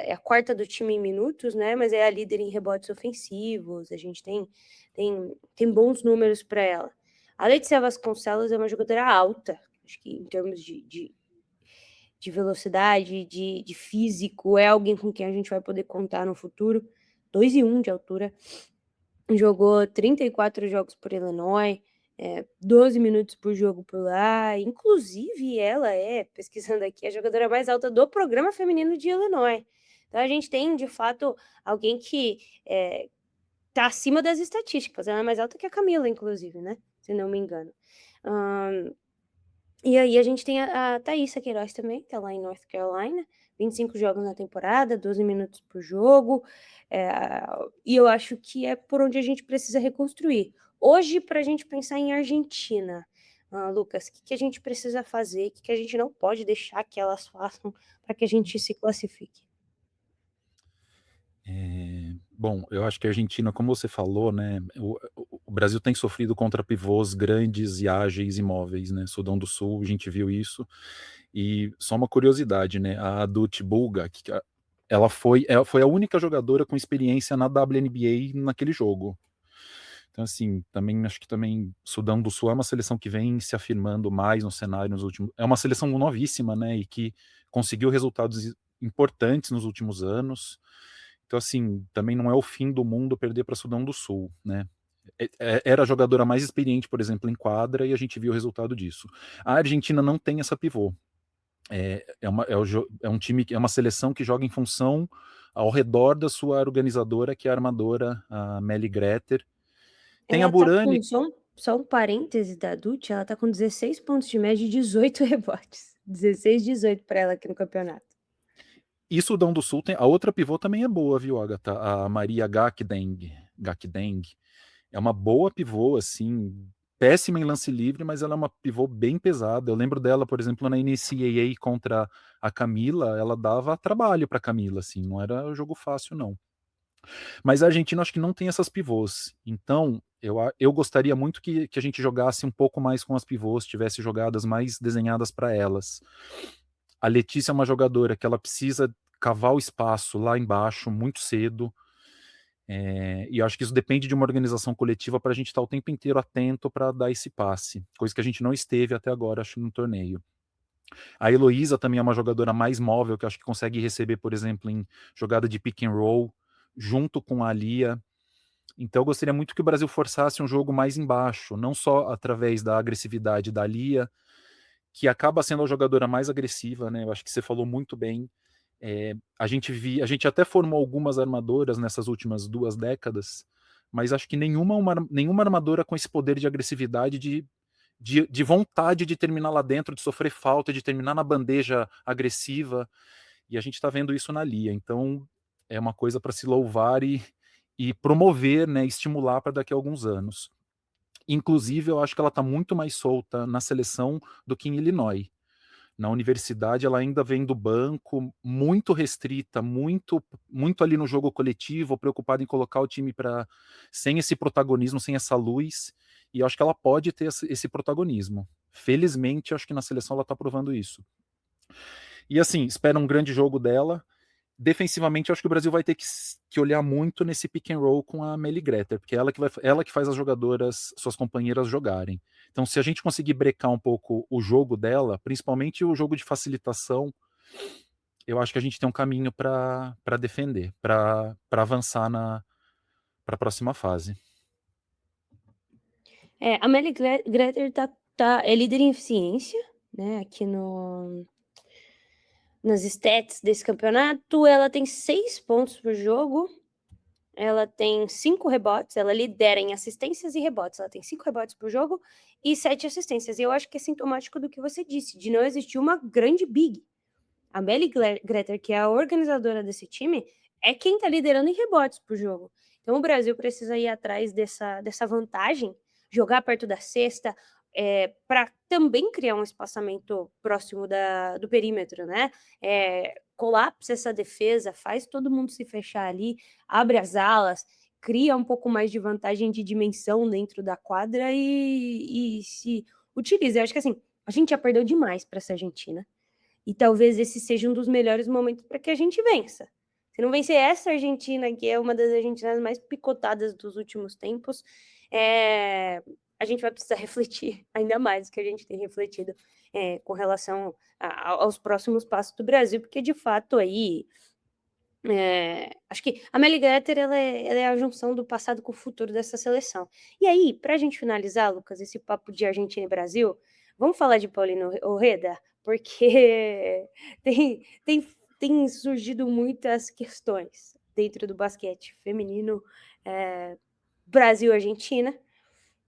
é a quarta do time em minutos, né, mas é a líder em rebotes ofensivos, a gente tem bons números para ela. A Letícia Vasconcelos é uma jogadora alta, acho que em termos de velocidade, de físico, é alguém com quem a gente vai poder contar no futuro. 2,1 de altura, jogou 34 jogos por Illinois, 12 minutos por jogo por lá, inclusive ela é, pesquisando aqui, a jogadora mais alta do programa feminino de Illinois. Então a gente tem, de fato, alguém que, tá acima das estatísticas, ela é mais alta que a Camila inclusive, né, se não me engano. Hã, e aí a gente tem a Thaísa Queiroz também, tá lá em North Carolina, 25 jogos na temporada, 12 minutos por jogo, e eu acho que é por onde a gente precisa reconstruir. Hoje, para a gente pensar em Argentina, Lucas, o que que a gente precisa fazer, o que que a gente não pode deixar que elas façam para que a gente se classifique? Bom, eu acho que a Argentina, como você falou, né, o Brasil tem sofrido contra pivôs grandes e ágeis e móveis, né, Sudão do Sul, a gente viu isso. E só uma curiosidade, né, a Dut Bulga, ela foi a única jogadora com experiência na WNBA naquele jogo. Então, assim, também acho que também Sudão do Sul é uma seleção que vem se afirmando mais no cenário nos últimos. É uma seleção novíssima, né? E que conseguiu resultados importantes nos últimos anos. Então, assim, também não é o fim do mundo perder para Sudão do Sul, né? Era a jogadora mais experiente, por exemplo, em quadra, e a gente viu o resultado disso. A Argentina não tem essa pivô. É um time, é uma seleção que joga em função ao redor da sua organizadora, que é a armadora, a Melly Greter. Tem a Ela tá Burani. com só um parêntese da Dutch, ela tá com 16 pontos de média e 18 rebotes. 16, 18 para ela aqui no campeonato. E Sudão do Sul tem. A outra pivô também é boa, viu, Agatha? A Maria Gakdeng. É uma boa pivô, assim, péssima em lance livre, mas ela é uma pivô bem pesada. Eu lembro dela, por exemplo, na NCAA contra a Camila, ela dava trabalho para Camila, assim, não era um jogo fácil, não. Mas a Argentina acho que não tem essas pivôs. Então, eu gostaria muito que a gente jogasse um pouco mais com as pivôs, tivesse jogadas mais desenhadas para elas. A Letícia é uma jogadora que ela precisa cavar o espaço lá embaixo muito cedo. E eu acho que isso depende de uma organização coletiva para a gente estar o tempo inteiro atento para dar esse passe, coisa que a gente não esteve até agora, acho, no torneio. A Heloísa também é uma jogadora mais móvel, que eu acho que consegue receber, por exemplo, em jogada de pick and roll, junto com a Lia. Então eu gostaria muito que o Brasil forçasse um jogo mais embaixo, não só através da agressividade da Lia, que acaba sendo a jogadora mais agressiva, né? Eu acho que você falou muito bem. A gente até formou algumas armadoras nessas últimas 2 décadas, mas acho que nenhuma armadora com esse poder de agressividade, de vontade de terminar lá dentro, de sofrer falta, de terminar na bandeja agressiva. E a gente está vendo isso na Lia. Então é uma coisa para se louvar e promover, né, estimular para daqui a alguns anos. Inclusive, eu acho que ela está muito mais solta na seleção do que em Illinois. Na universidade, ela ainda vem do banco, muito restrita, muito ali no jogo coletivo, preocupada em colocar o time para sem esse protagonismo, sem essa luz. E eu acho que ela pode ter esse protagonismo. Felizmente, acho que na seleção ela está provando isso. E assim, espera um grande jogo dela. Defensivamente, eu acho que o Brasil vai ter que olhar muito nesse pick and roll com a Melly Greter, porque é ela que faz as jogadoras, suas companheiras, jogarem. Então, se a gente conseguir brecar um pouco o jogo dela, principalmente o jogo de facilitação, eu acho que a gente tem um caminho para defender, para avançar para a próxima fase. A Melly Greter é líder em eficiência, né, aqui nas stats desse campeonato. Ela tem 6 pontos por jogo, ela tem 5 rebotes, ela lidera em assistências e rebotes. Ela tem 5 rebotes por jogo e 7 assistências. E eu acho que é sintomático do que você disse, de não existir uma grande big. A Melly Greter, que é a organizadora desse time, é quem tá liderando em rebotes por jogo. Então o Brasil precisa ir atrás dessa vantagem, jogar perto da cesta, para também criar um espaçamento próximo do perímetro, né? Colapsa essa defesa, faz todo mundo se fechar ali, abre as alas, cria um pouco mais de vantagem de dimensão dentro da quadra e se utiliza. Eu acho que assim, a gente já perdeu demais para essa Argentina. E talvez esse seja um dos melhores momentos para que a gente vença. Se não vencer essa Argentina, que é uma das Argentinas mais picotadas dos últimos tempos, a gente vai precisar refletir ainda mais do que a gente tem refletido com relação aos próximos passos do Brasil, porque de fato aí acho que a Melly Greter ela é a junção do passado com o futuro dessa seleção. E aí, para a gente finalizar, Lucas, esse papo de Argentina e Brasil, vamos falar de Paulino Orreda? Porque tem surgido muitas questões dentro do basquete feminino, Brasil-Argentina.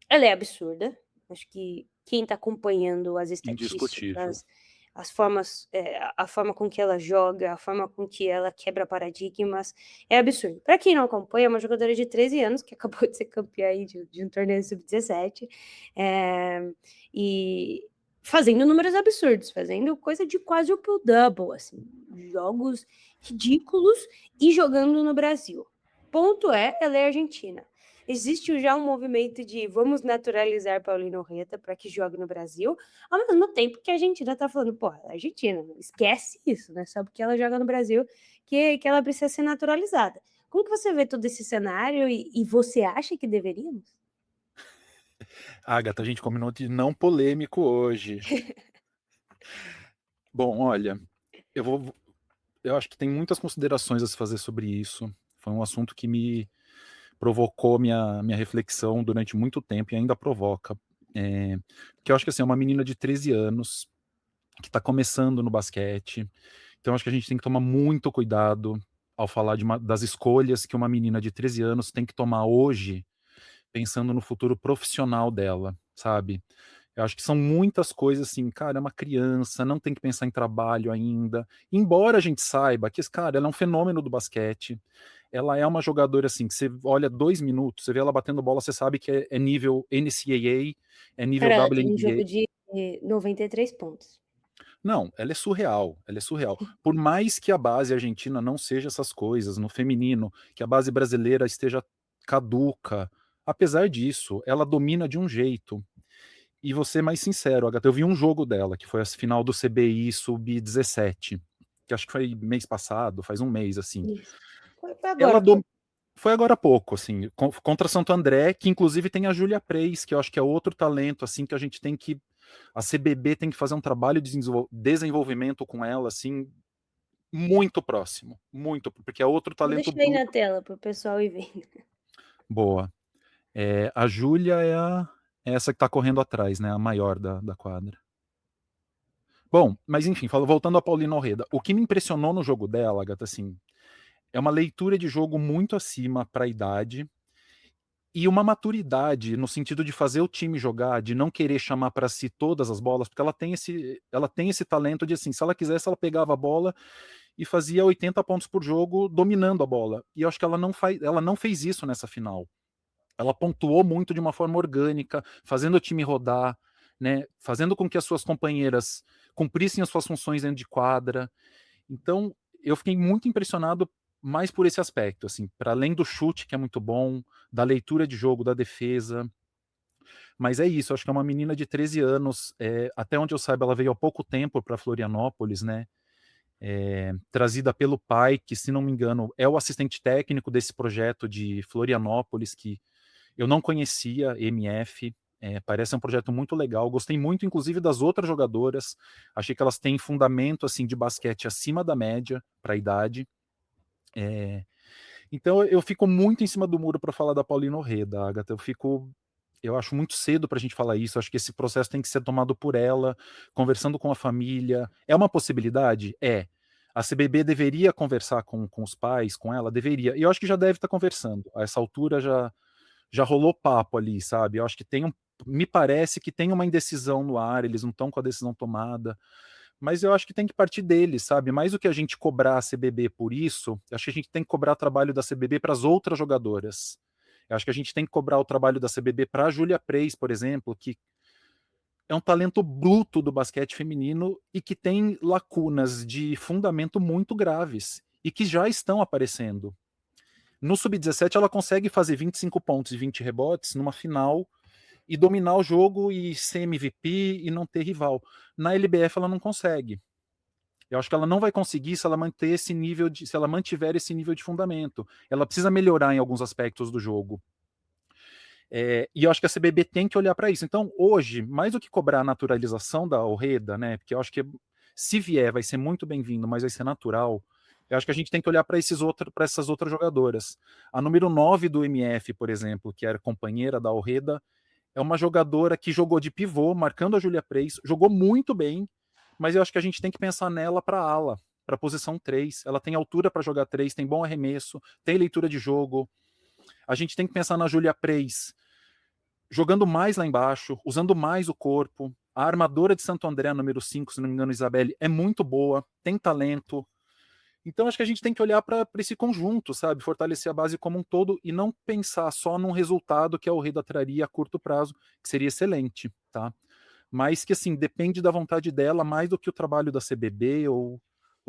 Ela é absurda. Acho que quem está acompanhando as Indiscutível. estatísticas, as formas, a forma com que ela joga, a forma com que ela quebra paradigmas, é absurdo. Para quem não acompanha, é uma jogadora de 13 anos que acabou de ser campeã aí de um torneio sub-17, e fazendo números absurdos, fazendo coisa de quase o double, assim, jogos ridículos e jogando no Brasil. Ponto ela é argentina. Existe já um movimento de vamos naturalizar Paulino Reta para que jogue no Brasil, ao mesmo tempo que a Argentina está falando, pô, a Argentina, esquece isso, né? Só porque ela joga no Brasil que ela precisa ser naturalizada. Como que você vê todo esse cenário e você acha que deveríamos? Agatha, a gente combinou de não polêmico hoje. Bom, olha, eu vou eu acho que tem muitas considerações a se fazer sobre isso. Foi um assunto que me provocou minha reflexão durante muito tempo e ainda provoca. Porque eu acho que, assim, é uma menina de 13 anos que está começando no basquete, então acho que a gente tem que tomar muito cuidado ao falar das escolhas que uma menina de 13 anos tem que tomar hoje, pensando no futuro profissional dela, sabe. Eu acho que são muitas coisas assim, cara, é uma criança, não tem que pensar em trabalho ainda. Embora a gente saiba que esse cara, ela é um fenômeno do basquete, ela é uma jogadora assim, que você olha 2 minutos, você vê ela batendo bola, você sabe que é nível NCAA, é nível Cara, ela tem um jogo WNBA. de 93 pontos. Não, ela é surreal, ela é surreal. Por mais que a base argentina não seja essas coisas, no feminino, que a base brasileira esteja caduca, apesar disso, ela domina de um jeito. E vou ser mais sincero, Agatha, eu vi um jogo dela, que foi a final do CBI Sub-17, que acho que foi mês passado, faz um mês, assim. Isso. Foi Ela agora, dom pô. Foi agora há pouco, assim, contra Santo André, que inclusive tem a Júlia Preis, que eu acho que é outro talento, assim, que a gente tem que a CBB tem que fazer um trabalho de desenvolvimento com ela, assim, muito próximo, muito, porque é outro Vou talento deixar aí na bruto. tela para o pessoal ir vendo. Boa. A Júlia é essa que tá correndo atrás, né, a maior da quadra. Bom, mas enfim, voltando a Paulina Orreda, o que me impressionou no jogo dela, Agatha, assim, é uma leitura de jogo muito acima para a idade e uma maturidade no sentido de fazer o time jogar, de não querer chamar para si todas as bolas, porque ela tem esse talento de, assim, se ela quisesse, ela pegava a bola e fazia 80 pontos por jogo dominando a bola. E eu acho que ela não fez isso nessa final. Ela pontuou muito de uma forma orgânica, fazendo o time rodar, né, fazendo com que as suas companheiras cumprissem as suas funções dentro de quadra. Então, eu fiquei muito impressionado mais por esse aspecto, assim, para além do chute, que é muito bom, da leitura de jogo, da defesa. Mas é isso, acho que é uma menina de 13 anos, até onde eu saiba, ela veio há pouco tempo para Florianópolis, né? Trazida pelo pai, que, se não me engano, é o assistente técnico desse projeto de Florianópolis, que eu não conhecia, MF. Parece um projeto muito legal. Gostei muito, inclusive, das outras jogadoras. Achei que elas têm fundamento assim de basquete acima da média para a idade. Então eu fico muito em cima do muro para falar da Paulina Orreda, Agatha. Eu acho muito cedo para a gente falar isso. Acho que esse processo tem que ser tomado por ela, conversando com a família. É uma possibilidade? É. A CBB deveria conversar com os pais, com ela? Deveria. E eu acho que já deve estar conversando. A essa altura já rolou papo ali, sabe? Eu acho que me parece que tem uma indecisão no ar, eles não estão com a decisão tomada, mas eu acho que tem que partir deles, sabe? Mais do que a gente cobrar a CBB por isso, eu acho que a gente tem que cobrar o trabalho da CBB para as outras jogadoras. Eu acho que a gente tem que cobrar o trabalho da CBB para a Júlia Preis, por exemplo, que é um talento bruto do basquete feminino e que tem lacunas de fundamento muito graves e que já estão aparecendo. No sub-17 ela consegue fazer 25 pontos e 20 rebotes numa final e dominar o jogo e ser MVP e não ter rival. Na LBF ela não consegue. Eu acho que ela não vai conseguir se ela se ela mantiver esse nível de fundamento. Ela precisa melhorar em alguns aspectos do jogo. E eu acho que a CBB tem que olhar para isso. Então, hoje, mais do que cobrar a naturalização da Orreda, né? Porque eu acho que se vier, vai ser muito bem-vindo, mas vai ser natural. Eu acho que a gente tem que olhar para essas outras jogadoras. A número 9 do MF, por exemplo, que era companheira da Orreda, é uma jogadora que jogou de pivô, marcando a Júlia Preis, jogou muito bem, mas eu acho que a gente tem que pensar nela para ala, para posição 3. Ela tem altura para jogar 3, tem bom arremesso, tem leitura de jogo. A gente tem que pensar na Júlia Preis jogando mais lá embaixo, usando mais o corpo. A armadora de Santo André, número 5, se não me engano, Isabelle, é muito boa, tem talento. Então acho que a gente tem que olhar para esse conjunto, sabe? Fortalecer a base como um todo e não pensar só num resultado que a Orreda traria a curto prazo, que seria excelente, tá? Mas que, assim, depende da vontade dela mais do que o trabalho da CBB ou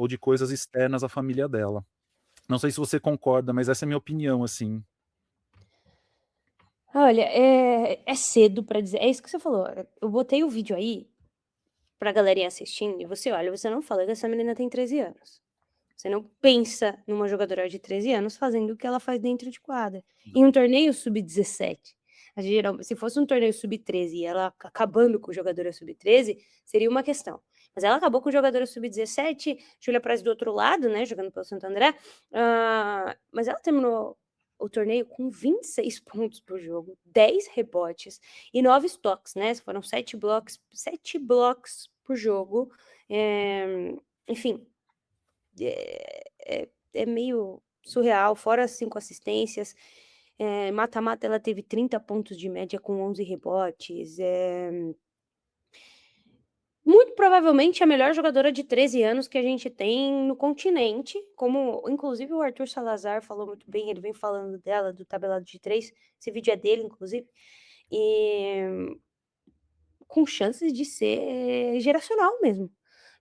de coisas externas à família dela. Não sei se você concorda, mas essa é a minha opinião, assim. Olha, é cedo pra dizer é isso que você falou, eu botei o vídeo aí pra galerinha assistindo e você olha, você não fala que essa menina tem 13 anos. Você não pensa numa jogadora de 13 anos fazendo o que ela faz dentro de quadra, em um torneio sub-17. Se fosse um torneio sub-13 e ela acabando com jogadora sub-13, seria uma questão. Mas ela acabou com jogadora sub-17, Júlia Praz do outro lado, né, jogando pelo Santo André, mas ela terminou o torneio com 26 pontos por jogo, 10 rebotes e 9 toques, né, foram 7 blocos por jogo, enfim, é meio surreal, fora as 5 assistências, mata-mata ela teve 30 pontos de média com 11 rebotes, muito provavelmente a melhor jogadora de 13 anos que a gente tem no continente, como inclusive o Arthur Salazar falou muito bem, ele vem falando dela, do tabelado de 3, esse vídeo é dele inclusive, e com chances de ser geracional mesmo,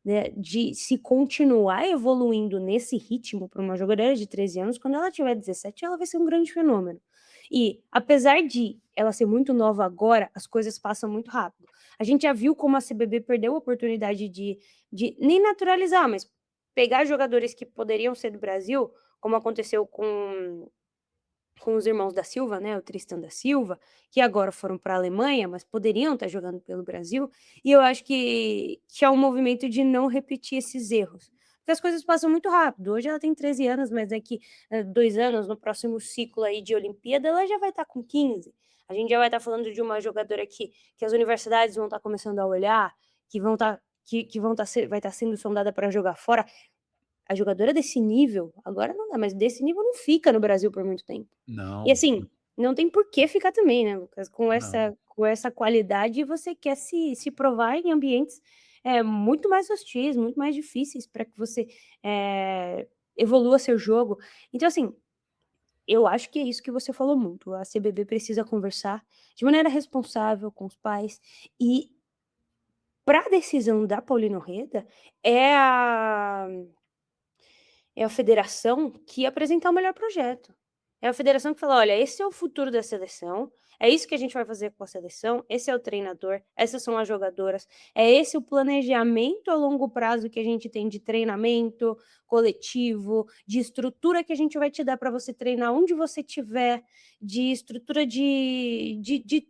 né, de se continuar evoluindo nesse ritmo para uma jogadora de 13 anos, quando ela tiver 17 ela vai ser um grande fenômeno. E apesar de ela ser muito nova agora, as coisas passam muito rápido. A gente já viu como a CBB perdeu a oportunidade de nem naturalizar, mas pegar jogadores que poderiam ser do Brasil, como aconteceu com os irmãos da Silva, né, o Tristan da Silva, que agora foram para a Alemanha, mas poderiam estar jogando pelo Brasil, e eu acho que é um movimento de não repetir esses erros. Porque as coisas passam muito rápido. Hoje ela tem 13 anos, mas daqui 2 anos, no próximo ciclo aí de Olimpíada, ela já vai estar com 15. A gente já vai estar falando de uma jogadora que as universidades vão estar começando a olhar, que vão estar que vão estar vai estar sendo sondada para jogar fora. A jogadora desse nível, agora não dá, mas desse nível não fica no Brasil por muito tempo. E Não, assim, não tem por que ficar também, né, Lucas, com não. essa qualidade você quer se provar em ambientes, muito mais hostis, muito mais difíceis para que você, evolua seu jogo. Então assim, eu acho que é isso que você falou muito, a CBB precisa conversar de maneira responsável com os pais e para a decisão da Paulina Orreda, é a é a federação que apresentar o melhor projeto. É a federação que fala: "Olha, esse é o futuro da seleção, é isso que a gente vai fazer com a seleção, esse é o treinador, essas são as jogadoras, é esse o planejamento a longo prazo que a gente tem de treinamento coletivo, de estrutura que a gente vai te dar para você treinar onde você estiver, de estrutura de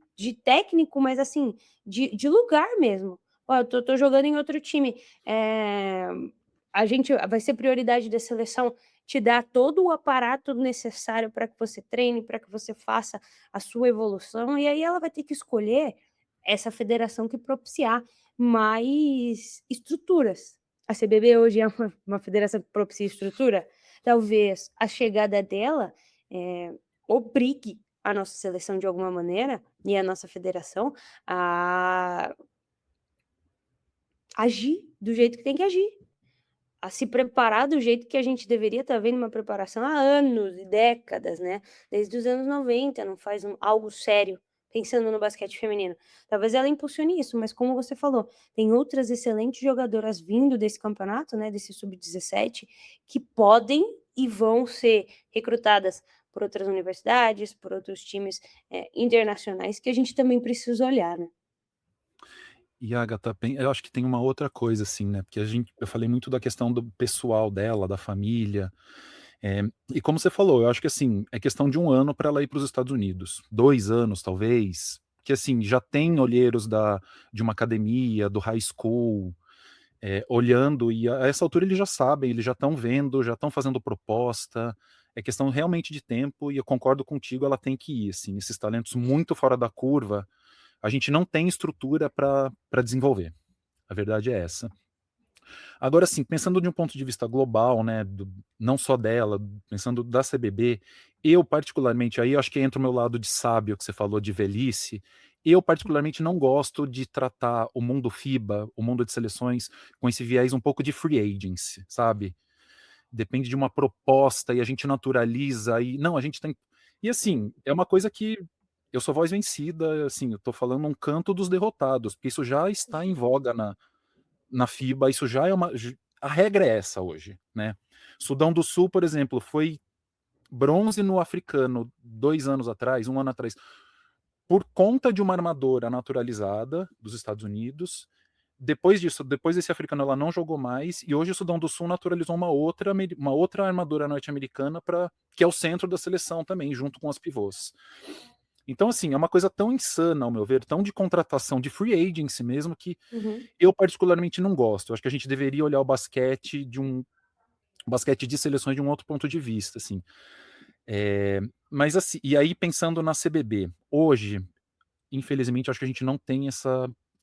técnico, mas assim, de lugar mesmo. Ó, eu tô jogando em outro time, eh, a gente vai ser prioridade da seleção te dar todo o aparato necessário para que você treine, para que você faça a sua evolução, e aí ela vai ter que escolher essa federação que propiciar mais estruturas. A CBB hoje é uma federação que propicia estrutura? Talvez a chegada dela, obrigue a nossa seleção de alguma maneira, e a nossa federação, a agir do jeito que tem que agir. A se preparar do jeito que a gente deveria estar vendo uma preparação há anos e décadas, né, desde os anos 90, não faz algo sério, pensando no basquete feminino. Talvez ela impulsione isso, mas como você falou, tem outras excelentes jogadoras vindo desse campeonato, né, desse sub-17, que podem e vão ser recrutadas por outras universidades, por outros times, internacionais, que a gente também precisa olhar, né. E a Agatha, eu acho que tem uma outra coisa, assim, né, porque eu falei muito da questão do pessoal dela, da família, e como você falou, eu acho que, assim, é questão de 1 ano para ela ir para os Estados Unidos, 2 anos talvez, que assim, já tem olheiros de uma academia, do high school, olhando e a essa altura eles já sabem, eles já estão vendo, já estão fazendo proposta, é questão realmente de tempo e eu concordo contigo, ela tem que ir, assim, esses talentos muito fora da curva, a gente não tem estrutura para desenvolver. A verdade é essa. Agora, assim, pensando de um ponto de vista global, né, não só dela, pensando da CBB, eu particularmente, aí eu acho que entra o meu lado de sábio, que você falou de velhice, eu particularmente não gosto de tratar o mundo FIBA, o mundo de seleções, com esse viés um pouco de free agency, sabe? Depende de uma proposta e a gente naturaliza e não, a gente tem. E assim, é uma coisa que eu sou voz vencida, assim, eu tô falando um canto dos derrotados, porque isso já está em voga na FIBA, isso já é a regra é essa hoje, né? Sudão do Sul, por exemplo, foi bronze no africano 2 anos atrás, 1 ano atrás, por conta de uma armadora naturalizada dos Estados Unidos. Depois disso, depois desse africano, ela não jogou mais, e hoje o Sudão do Sul naturalizou uma outra armadora norte-americana, que é o centro da seleção também, junto com as pivôs. Então, assim, é uma coisa tão insana, ao meu ver, tão de contratação, de free agency mesmo, que Uhum. eu particularmente não gosto. Eu acho que a gente deveria olhar o basquete de seleções de um outro ponto de vista, assim. Mas assim, e aí pensando na CBB, hoje, infelizmente, acho que a gente não tem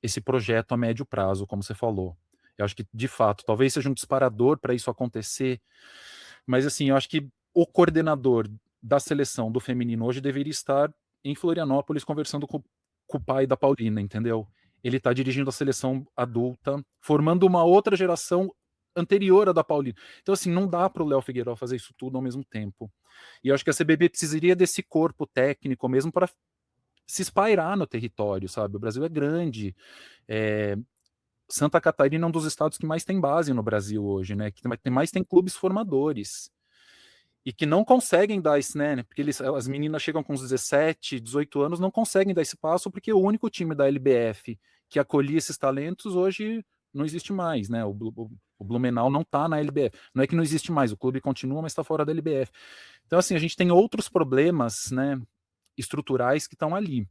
esse projeto a médio prazo, como você falou. Eu acho que, de fato, talvez seja um disparador para isso acontecer, mas assim, eu acho que o coordenador da seleção do feminino hoje deveria estar em Florianópolis conversando com o pai da Paulina, entendeu? Ele está dirigindo a seleção adulta, formando uma outra geração anterior à da Paulina. Então, assim, não dá para o Léo Figueiredo fazer isso tudo ao mesmo tempo. E eu acho que a CBB precisaria desse corpo técnico mesmo para se espairar no território, sabe? O Brasil é grande. É, Santa Catarina é um dos estados que mais tem base no Brasil hoje, né? Que mais tem clubes formadores. E que não conseguem dar esse, né? Porque as meninas chegam com uns 17, 18 anos, não conseguem dar esse passo, porque o único time da LBF que acolhia esses talentos hoje não existe mais, né? O Blumenau não tá na LBF. Não é que não existe mais, o clube continua, mas está fora da LBF. Então, assim, a gente tem outros problemas, né, estruturais que estão ali.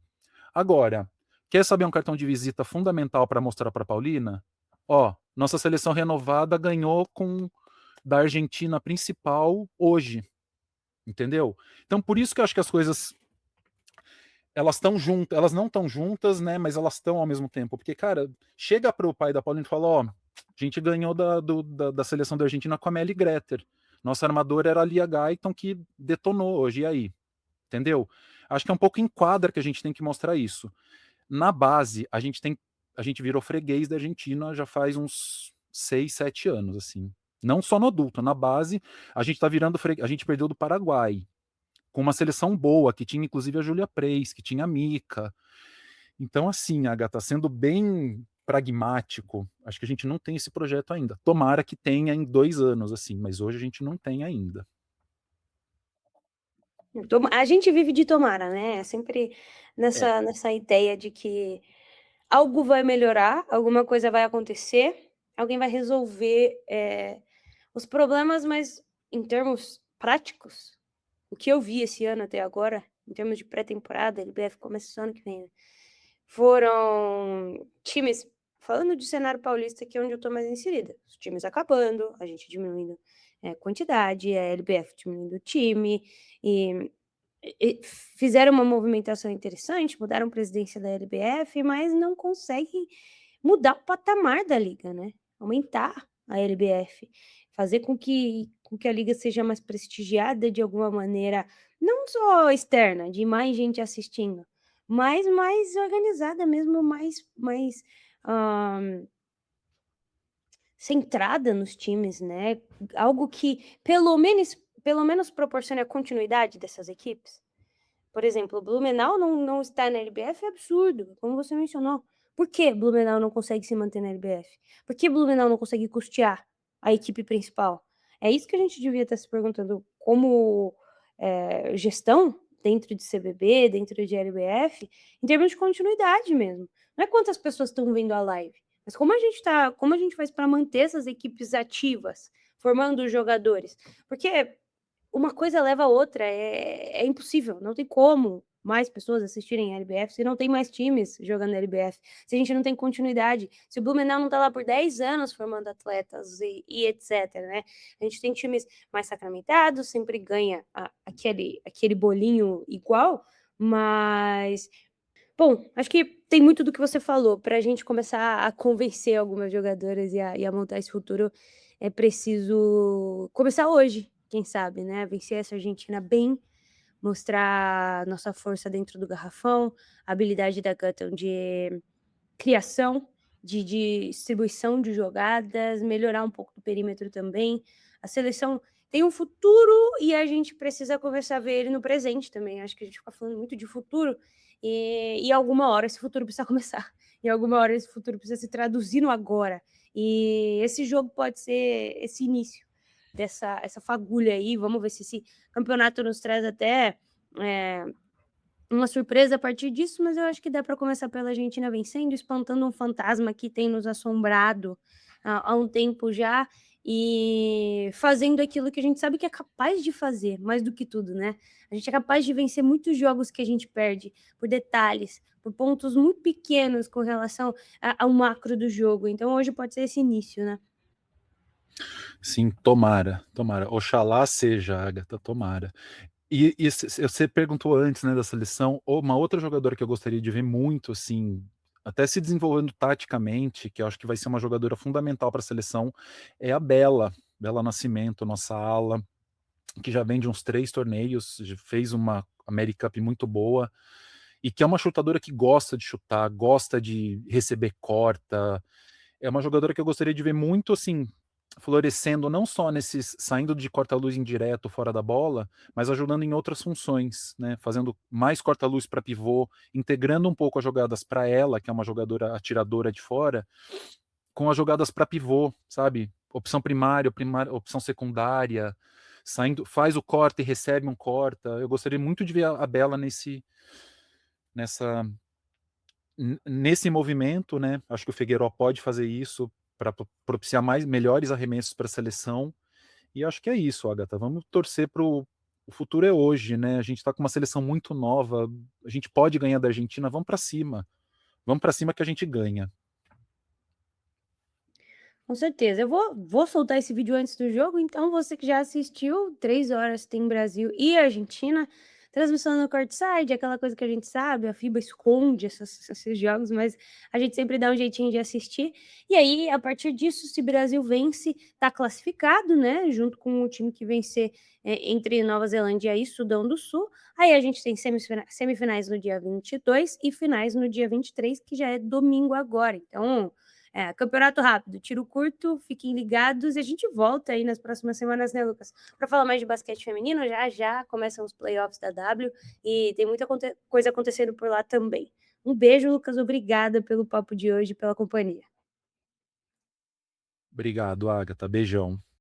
Agora, quer saber um cartão de visita fundamental para mostrar para Paulina? Ó, nossa seleção renovada ganhou com da Argentina principal hoje, entendeu? Então, por isso que eu acho que as coisas elas estão juntas, elas não estão juntas, né? Mas elas estão ao mesmo tempo. Porque, cara, chega para o pai da Paulina e fala: ó, a gente ganhou da seleção da Argentina com a Melly Greter. Nossa armadora era a Lia Guyton, que detonou hoje, e aí? Entendeu? Acho que é um pouco em quadra que a gente tem que mostrar isso. Na base, a gente virou freguês da Argentina já faz uns 6, 7 anos, assim. Não só no adulto, na base, a gente tá virando a gente perdeu do Paraguai, com uma seleção boa, que tinha inclusive a Júlia Preis, que tinha a Mica. Então, assim, Agatha, sendo bem pragmático, acho que a gente não tem esse projeto ainda. Tomara que tenha em 2 anos, assim, mas hoje a gente não tem ainda. A gente vive de tomara, né? É sempre É, nessa ideia de que algo vai melhorar, alguma coisa vai acontecer, alguém vai resolver, os problemas, mas em termos práticos, o que eu vi esse ano até agora, em termos de pré-temporada, LBF começa ano que vem, né, foram times falando de cenário paulista, que é onde eu tô mais inserida, os times acabando, a gente diminuindo, quantidade, a LBF diminuindo o time, e fizeram uma movimentação interessante, mudaram a presidência da LBF, mas não conseguem mudar o patamar da liga, né, aumentar a LBF, fazer com que a liga seja mais prestigiada de alguma maneira, não só externa, de mais gente assistindo, mas mais organizada mesmo, mais, hã, centrada nos times, né, algo que pelo menos proporcione a continuidade dessas equipes. Por exemplo, o Blumenau não está na LBF é absurdo, como você mencionou. Por que Blumenau não consegue se manter na LBF? Por que Blumenau não consegue custear a equipe principal? É isso que a gente devia estar se perguntando como, gestão dentro de CBB, dentro de LBF, em termos de continuidade mesmo. Não é quantas pessoas estão vendo a live, mas como a gente faz para manter essas equipes ativas, formando os jogadores. Porque uma coisa leva a outra, é impossível, não tem como mais pessoas assistirem a LBF se não tem mais times jogando LBF, se a gente não tem continuidade, se o Blumenau não tá lá por 10 anos formando atletas e etcétera, né. A gente tem times mais sacramentados, sempre ganha aquele bolinho igual, mas, bom, acho que tem muito do que você falou, para a gente começar a convencer algumas jogadoras e a montar esse futuro, é preciso começar hoje, quem sabe, né, vencer essa Argentina bem, mostrar nossa força dentro do garrafão, a habilidade da Gunton de criação, de distribuição de jogadas, melhorar um pouco do perímetro também. A seleção tem um futuro e a gente precisa começar a ver ele no presente também. Acho que a gente fica falando muito de futuro e alguma hora esse futuro precisa começar. Em alguma hora esse futuro precisa se traduzir no agora. E esse jogo pode ser esse início dessa essa fagulha aí. Vamos ver se esse campeonato nos traz até, eh, uma surpresa a partir disso, mas eu acho que dá para começar pela Argentina vencendo, espantando um fantasma que tem nos assombrado há um tempo já, e fazendo aquilo que a gente sabe que é capaz de fazer, mais do que tudo, né. A gente é capaz de vencer muitos jogos que a gente perde por detalhes, por pontos muito pequenos com relação a ao macro do jogo, então hoje pode ser esse início, né. Sim, tomara, tomara. Oxalá seja, Agatha, tomara. E você perguntou antes, né, da seleção, ou uma outra jogadora que eu gostaria de ver muito, assim, até se desenvolvendo taticamente, que eu acho que vai ser uma jogadora fundamental para a seleção, é a Bela, Bela Nascimento, nossa ala, que já vem de uns 3 torneios, já fez uma America Cup muito boa, e que é uma chutadora que gosta de chutar, gosta de receber corta, é uma jogadora que eu gostaria de ver muito, assim, florescendo não só nesses saindo de corta-luz indireto fora da bola, mas ajudando em outras funções, né, fazendo mais corta-luz para pivô, integrando um pouco as jogadas para ela, que é uma jogadora atiradora de fora, com as jogadas para pivô, sabe? Opção primária, opção secundária, saindo, faz o corta e recebe um corta. Eu gostaria muito de ver a Bela nessa nesse movimento, né? Acho que o Figueiró pode fazer isso para propiciar mais melhores arremessos para a seleção. E acho que é isso, Agatha. Vamos torcer para o futuro é hoje, né? A gente está com uma seleção muito nova. A gente pode ganhar da Argentina. Vamos para cima. Vamos para cima que a gente ganha. Com certeza. Eu vou soltar esse vídeo antes do jogo, então você que já assistiu, 3 horas tem Brasil e Argentina, transmissão no courtside, aquela coisa que a gente sabe, a FIBA esconde esses jogos, mas a gente sempre dá um jeitinho de assistir. E aí, a partir disso, se Brasil vence, tá classificado, né, junto com o time que vencer, entre Nova Zelândia e Sudão do Sul. Aí a gente tem semifinais no dia 22 e finais no dia 23, que já é domingo agora. Então, campeonato rápido, tiro curto, fiquem ligados e a gente volta aí nas próximas semanas, né, Lucas? Para falar mais de basquete feminino, já já começam os playoffs da W e tem muita coisa acontecendo por lá também. Um beijo, Lucas, obrigada pelo papo de hoje, pela companhia. Obrigado, Agatha. Beijão.